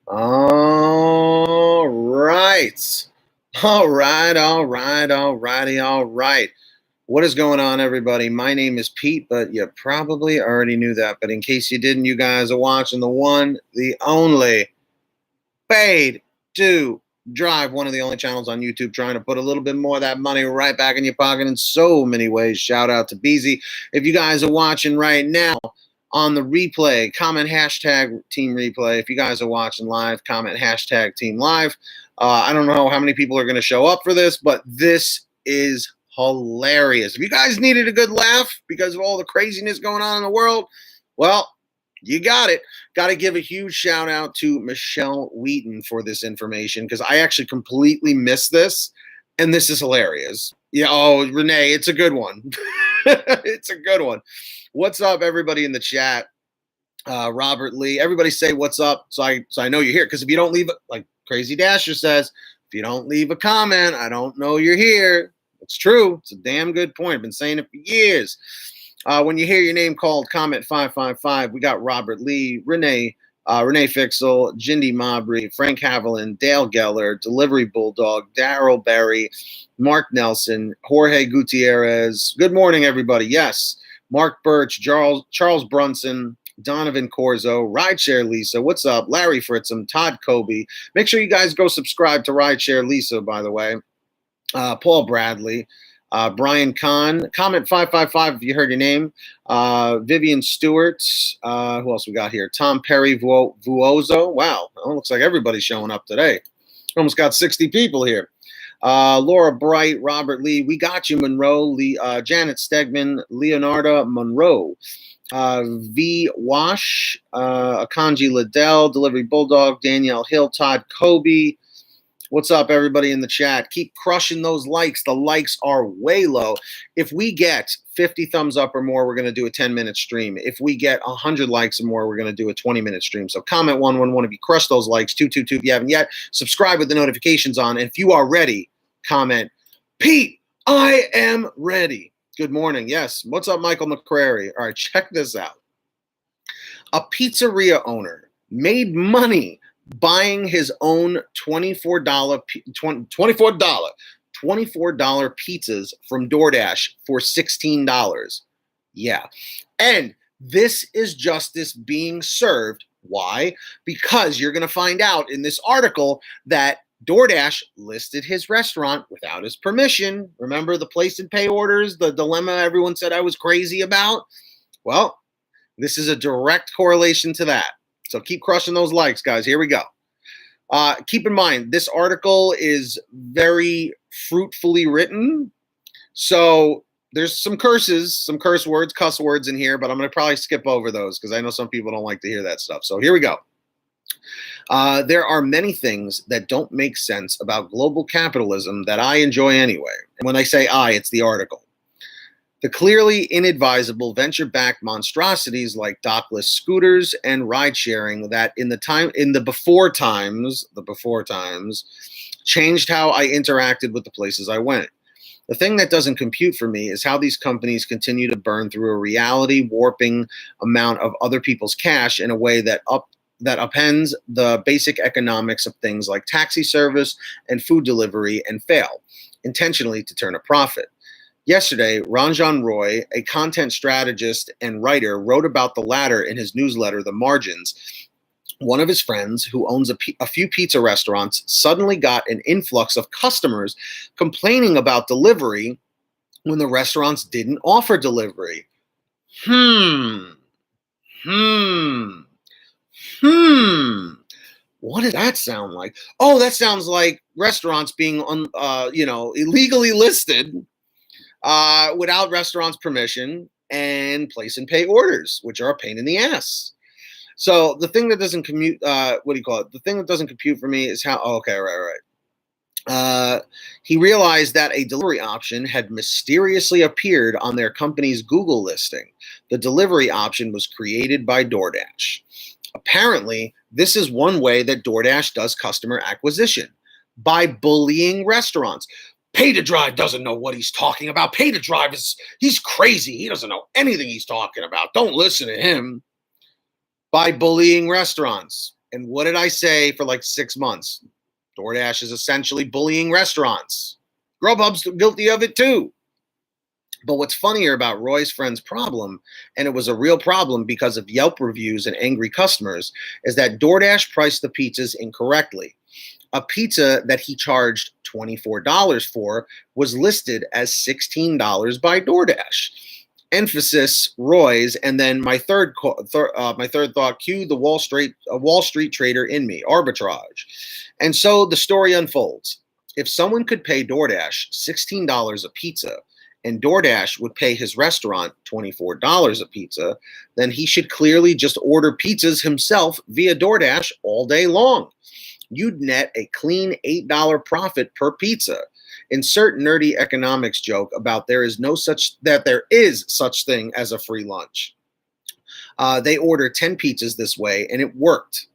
All right. All right. What is going on, everybody? My name is Pete, but you probably already knew that. But in case you didn't, you guys are watching the one, the only Paid to Drive, one of the only channels on YouTube trying to put a little bit more of that money right back in your pocket in so many ways. Shout out to Beezy. If you guys are watching right now, on the replay, comment hashtag team replay. If you guys are watching live, comment hashtag team live. I don't know how many people are going to show up for this, but this is hilarious. If you guys needed a good laugh because of all the craziness going on in the world, well, you got it. Got to give a huge shout out to Michelle Wheaton for this information because I actually completely missed this, and this is hilarious. Yeah, oh, Renee, it's a good one. It's a good one. What's up, everybody in the chat? Robert Lee, everybody say what's up so I know you're here. Because if you don't leave, like Crazy Dasher says, if you don't leave a comment, I don't know you're here. It's true. It's a damn good point. I've been saying it for years. When you hear your name called, comment 555. We got Robert Lee, Renee Fixel, Jindy Mabry, Frank Haviland, Dale Geller, Delivery Bulldog, Daryl Berry, Mark Nelson, Jorge Gutierrez. Good morning, everybody. Yes. Mark Birch, Charles Brunson, Donovan Corzo, Rideshare Lisa. What's up? Larry Fritzum, Todd Kobe. Make sure you guys go subscribe to Rideshare Lisa, by the way. Paul Bradley. Brian Kahn, comment 555 if you heard your name. Vivian Stewart. Who else we got here? Tom Perry Vuozo. Wow, it looks like everybody's showing up today. Almost got 60 people here. Laura Bright, Robert Lee, we got you, Monroe, Janet Stegman, Leonardo Monroe, V. Wash, Akanji Liddell, Delivery Bulldog, Danielle Hill, Todd Kobe. What's up, everybody in the chat? Keep crushing those likes. The likes are way low. If we get 50 thumbs up or more, we're going to do a 10-minute stream. If we get 100 likes or more, we're going to do a 20-minute stream. So comment 111 if you crush those likes, 222 if you haven't yet. Subscribe with the notifications on. And if you are ready, comment, Pete, I am ready. Good morning. Yes. What's up, Michael McCrary? All right, check this out. A pizzeria owner made money buying his own $24 pizzas from DoorDash for $16. Yeah. And this is justice being served. Why? Because you're going to find out in this article that DoorDash listed his restaurant without his permission. Remember the place and pay orders, the dilemma everyone said I was crazy about? Well, this is a direct correlation to that. So keep crushing those likes, guys. Here we go. Keep in mind, this article is very fruitfully written. So there's some curse words, cuss words in here, but I'm going to probably skip over those because I know some people don't like to hear that stuff. So here we go. There are many things that don't make sense about global capitalism that I enjoy anyway. And when I say I, it's the article. The clearly inadvisable venture-backed monstrosities like dockless scooters and ride-sharing that in the before times changed how I interacted with the places I went. The thing that doesn't compute for me is how these companies continue to burn through a reality warping amount of other people's cash in a way that upends the basic economics of things like taxi service and food delivery and fail intentionally to turn a profit. Yesterday, Ranjan Roy, a content strategist and writer, wrote about the latter in his newsletter, The Margins. One of his friends, who owns a few pizza restaurants, suddenly got an influx of customers complaining about delivery when the restaurants didn't offer delivery. What does that sound like? Oh, that sounds like restaurants being illegally listed without restaurants' permission and place and pay orders, which are a pain in the ass. So the thing that doesn't compute, The thing that doesn't compute for me is how. Oh, okay, right. He realized that a delivery option had mysteriously appeared on their company's Google listing. The delivery option was created by DoorDash. Apparently, this is one way that DoorDash does customer acquisition, by bullying restaurants. PaidToDrive doesn't know what he's talking about. PaidToDrive he's crazy. He doesn't know anything he's talking about. Don't listen to him. by bullying restaurants. And what did I say for like 6 months? DoorDash is essentially bullying restaurants. GrubHub's guilty of it too. But what's funnier about Roy's friend's problem, and it was a real problem because of Yelp reviews and angry customers, is that DoorDash priced the pizzas incorrectly. A pizza that he charged $24 for was listed as $16 by DoorDash. Emphasis Roy's, and then my third thought, cue the Wall Street trader in me, arbitrage. And so the story unfolds. If someone could pay DoorDash $16 a pizza, and DoorDash would pay his restaurant $24 a pizza, then he should clearly just order pizzas himself via DoorDash all day long. You'd net a clean $8 profit per pizza. Insert nerdy economics joke about there is such thing as a free lunch. They ordered 10 pizzas this way, and it worked.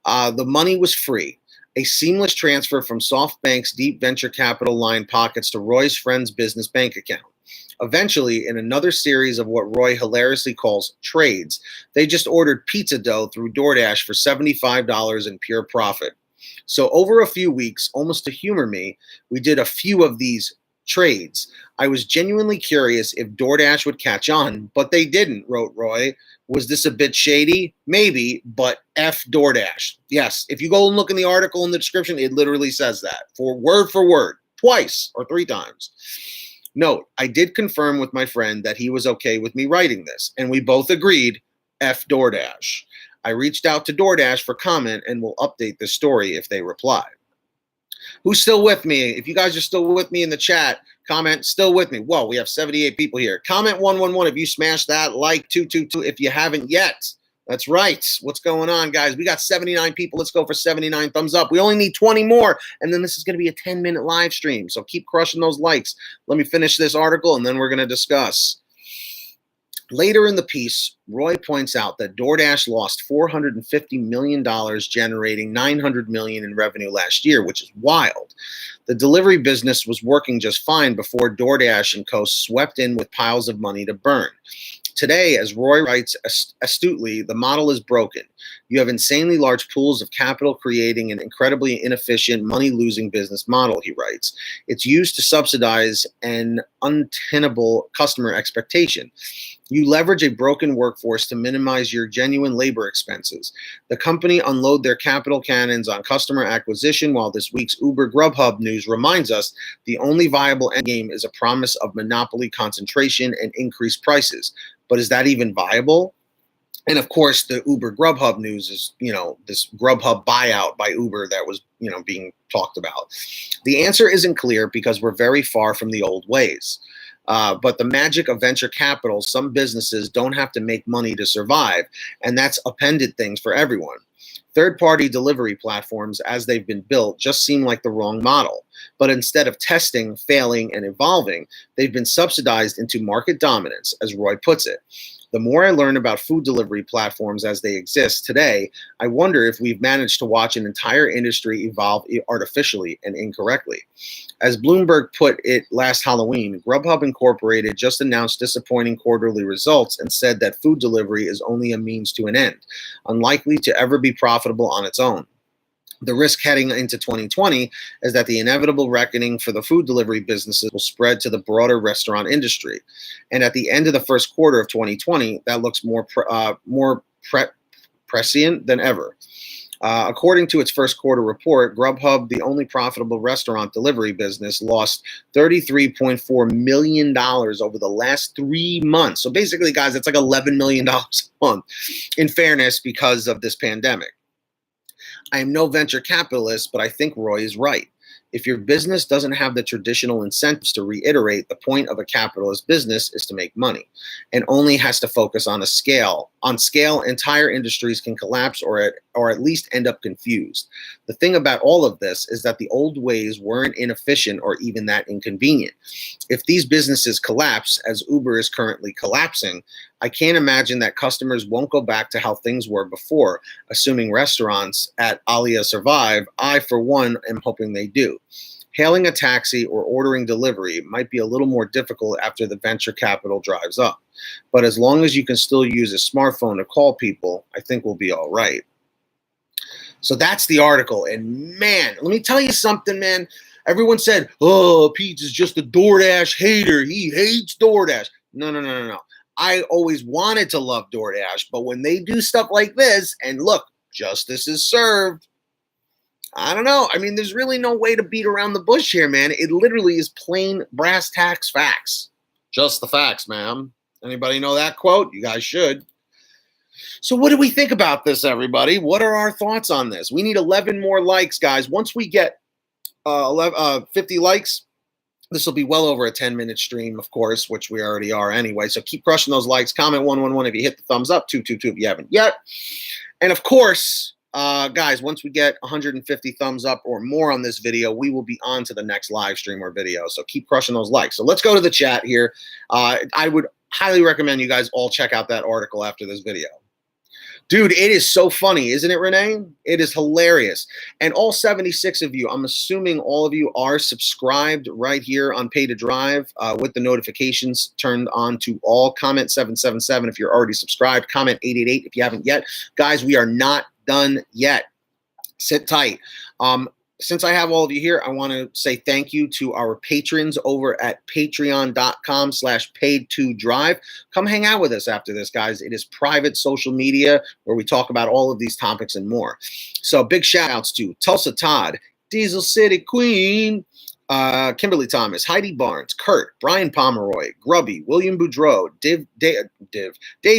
The money was free. A seamless transfer from SoftBank's deep venture capital line pockets to Roy's friend's business bank account. Eventually, in another series of what Roy hilariously calls trades, they just ordered pizza dough through DoorDash for $75 in pure profit. So over a few weeks, almost to humor me, we did a few of these trades. I was genuinely curious if DoorDash would catch on, but they didn't, wrote Roy. Was this a bit shady? Maybe, but F DoorDash. Yes, if you go and look in the article in the description, it literally says that for word, twice or 3 times. Note, I did confirm with my friend that he was okay with me writing this, and we both agreed, F DoorDash. I reached out to DoorDash for comment and will update this story if they reply. Who's still with me? If you guys are still with me in the chat, comment still with me. Whoa, we have 78 people here. Comment 111 if you smashed that, like 222 if you haven't yet. That's right. What's going on, guys? We got 79 people. Let's go for 79 thumbs up. We only need 20 more, and then this is going to be a 10-minute live stream. So keep crushing those likes. Let me finish this article, and then we're going to discuss. Later in the piece, Roy points out that DoorDash lost $450 million, generating $900 million in revenue last year, which is wild. The delivery business was working just fine before DoorDash and co. swept in with piles of money to burn. Today, as Roy writes astutely, the model is broken. You have insanely large pools of capital creating an incredibly inefficient, money-losing business model, he writes. It's used to subsidize an untenable customer expectation. You leverage a broken workforce to minimize your genuine labor expenses. The company unload their capital cannons on customer acquisition, while this week's Uber GrubHub news reminds us the only viable endgame is a promise of monopoly concentration and increased prices. But is that even viable? And of course, the Uber GrubHub news is, this GrubHub buyout by Uber that was, being talked about. The answer isn't clear because we're very far from the old ways. But the magic of venture capital, some businesses don't have to make money to survive, and that's upended things for everyone. Third-party delivery platforms, as they've been built, just seem like the wrong model. But instead of testing, failing, and evolving, they've been subsidized into market dominance, as Roy puts it. The more I learn about food delivery platforms as they exist today, I wonder if we've managed to watch an entire industry evolve artificially and incorrectly. As Bloomberg put it last Halloween, GrubHub Incorporated just announced disappointing quarterly results and said that food delivery is only a means to an end, unlikely to ever be profitable on its own. The risk heading into 2020 is that the inevitable reckoning for the food delivery businesses will spread to the broader restaurant industry. And at the end of the first quarter of 2020, that looks more prescient than ever. According to its first quarter report, GrubHub, the only profitable restaurant delivery business, lost $33.4 million over the last 3 months. So basically, guys, it's like $11 million a month, in fairness, because of this pandemic. I am no venture capitalist, but I think Roy is right. If your business doesn't have the traditional incentives, to reiterate, the point of a capitalist business is to make money and only has to focus on scale. On scale, entire industries can collapse or at least end up confused. The thing about all of this is that the old ways weren't inefficient or even that inconvenient. If these businesses collapse, as Uber is currently collapsing, I can't imagine that customers won't go back to how things were before, assuming restaurants at Alia survive. I, for one, am hoping they do. Hailing a taxi or ordering delivery might be a little more difficult after the venture capital drives up. But as long as you can still use a smartphone to call people, I think we'll be all right. So that's the article. And man, let me tell you something, man. Everyone said, oh, Pete is just a DoorDash hater. He hates DoorDash. No. I always wanted to love DoorDash, but when they do stuff like this, and look, justice is served. I don't know. I mean, there's really no way to beat around the bush here, man. It literally is plain brass tacks facts. Just the facts, ma'am. Anybody know that quote? You guys should. So what do we think about this, everybody? What are our thoughts on this? We need 11 more likes, guys. Once we get 50 likes, this will be well over a 10-minute stream, of course, which we already are anyway. So keep crushing those likes. Comment 111 if you hit the thumbs up, 222 if you haven't yet. And of course, guys, once we get 150 thumbs up or more on this video, we will be on to the next live stream or video. So keep crushing those likes. So let's go to the chat here. I would highly recommend you guys all check out that article after this video. Dude, it is so funny, isn't it, Renee? It is hilarious. And all 76 of you, I'm assuming all of you are subscribed right here on Pay to Drive with the notifications turned on to all. Comment 777 if you're already subscribed. Comment 888 if you haven't yet. Guys, we are not done yet. Sit tight. Since I have all of you here, I want to say thank you to our patrons over at patreon.com/PaidToDrive. Come hang out with us after this, guys. It is private social media where we talk about all of these topics and more. So big shout outs to Tulsa Todd, Diesel City Queen, Kimberly Thomas, Heidi Barnes, Kurt, Brian Pomeroy, Grubby, William Boudreau, Dave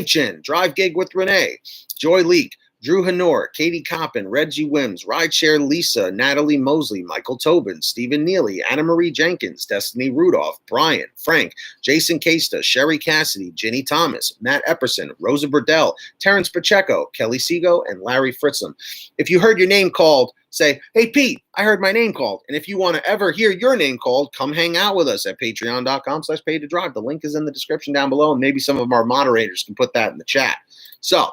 Chin, Drive Gig with Renee, Joy Leak, Drew Hanor, Katie Coppin, Reggie Wims, Rideshare Lisa, Natalie Mosley, Michael Tobin, Stephen Neely, Anna Marie Jenkins, Destiny Rudolph, Brian, Frank, Jason Casta, Sherry Cassidy, Ginny Thomas, Matt Epperson, Rosa Burdell, Terrence Pacheco, Kelly Seago, and Larry Fritzum. If you heard your name called, say, hey, Pete, I heard my name called. And if you want to ever hear your name called, come hang out with us at patreon.com/PaidToDrive. The link is in the description down below, and maybe some of our moderators can put that in the chat. So,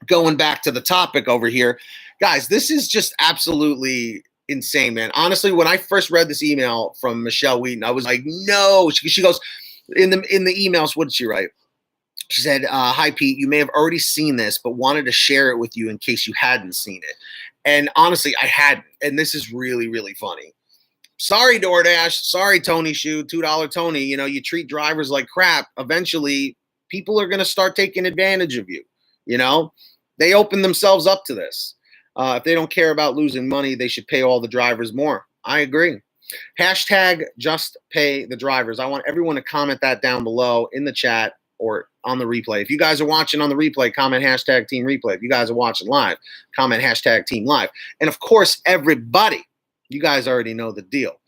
going back to the topic over here, guys, this is just absolutely insane, man. Honestly, when I first read this email from Michelle Wheaton, I was like, no. She goes, in the emails, what did she write? She said, hi, Pete, you may have already seen this, but wanted to share it with you in case you hadn't seen it. And honestly, I hadn't. And this is really, really funny. Sorry, DoorDash. Sorry, Tony Shoe, $2 Tony. You know, you treat drivers like crap. Eventually, people are going to start taking advantage of you. You know, they open themselves up to this. If they don't care about losing money, they should pay all the drivers more. I agree. Hashtag just pay the drivers. I want everyone to comment that down below in the chat or on the replay. If you guys are watching on the replay, comment hashtag team replay. If you guys are watching live, comment hashtag team live. And of course, everybody, you guys already know the deal.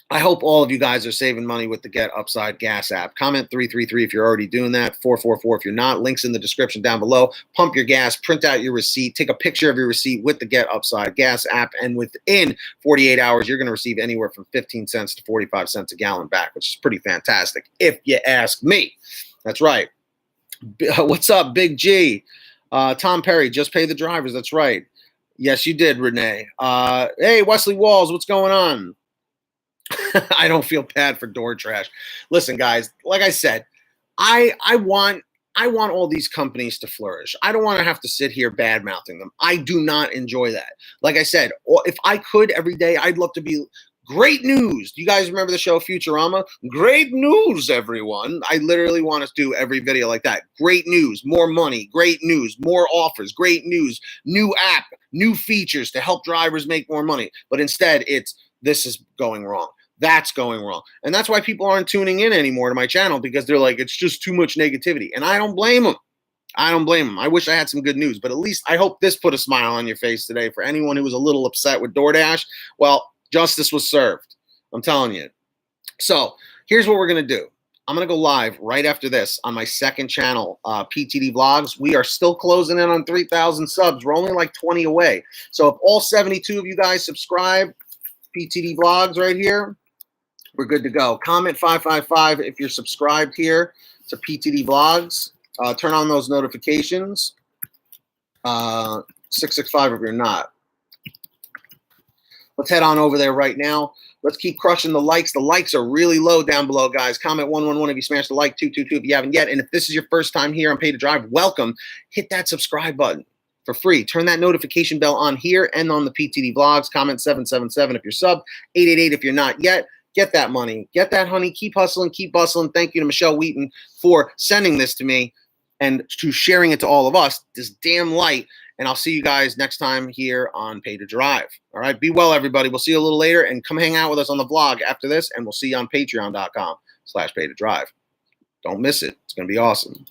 I hope all of you guys are saving money with the Get Upside Gas app. Comment 333 if you're already doing that, 444 if you're not. Links in the description down below. Pump your gas, print out your receipt, take a picture of your receipt with the Get Upside Gas app, and within 48 hours, you're going to receive anywhere from 15 cents to 45 cents a gallon back, which is pretty fantastic, if you ask me. That's right. What's up, Big G? Tom Perry, just pay the drivers. That's right. Yes, you did, Renee. Hey, Wesley Walls, what's going on? I don't feel bad for DoorDash. Listen, guys, like I said, I want all these companies to flourish. I don't want to have to sit here bad-mouthing them. I do not enjoy that. Like I said, if I could every day, I'd love to be great news. Do you guys remember the show Futurama? Great news, everyone. I literally want to do every video like that. Great news, more money, great news, more offers, great news, new app, new features to help drivers make more money. But instead, this is going wrong. That's going wrong. And that's why people aren't tuning in anymore to my channel, because they're like, it's just too much negativity. And I don't blame them. I don't blame them. I wish I had some good news, but at least I hope this put a smile on your face today for anyone who was a little upset with DoorDash. Well, justice was served. I'm telling you. So here's what we're going to do. I'm going to go live right after this on my second channel, PTD Vlogs. We are still closing in on 3,000 subs. We're only like 20 away. So if all 72 of you guys subscribe, PTD Vlogs right here, we're good to go. Comment 555 if you're subscribed here to PTD Vlogs. Turn on those notifications. 665 if you're not. Let's head on over there right now. Let's keep crushing the likes. The likes are really low down below, guys. Comment 111 if you smashed the like, 222 if you haven't yet. And if this is your first time here on Pay to Drive, welcome. Hit that subscribe button for free. Turn that notification bell on here and on the PTD vlogs. Comment 777 if you're sub, 888 if you're not yet. Get that money. Get that honey. Keep hustling. Keep bustling. Thank you to Michelle Wheaton for sending this to me and to sharing it to all of us, this damn light. And I'll see you guys next time here on Pay to Drive. All right, be well, everybody. We'll see you a little later, and come hang out with us on the vlog after this, and we'll see you on patreon.com/paytodrive. Don't miss it. It's going to be awesome.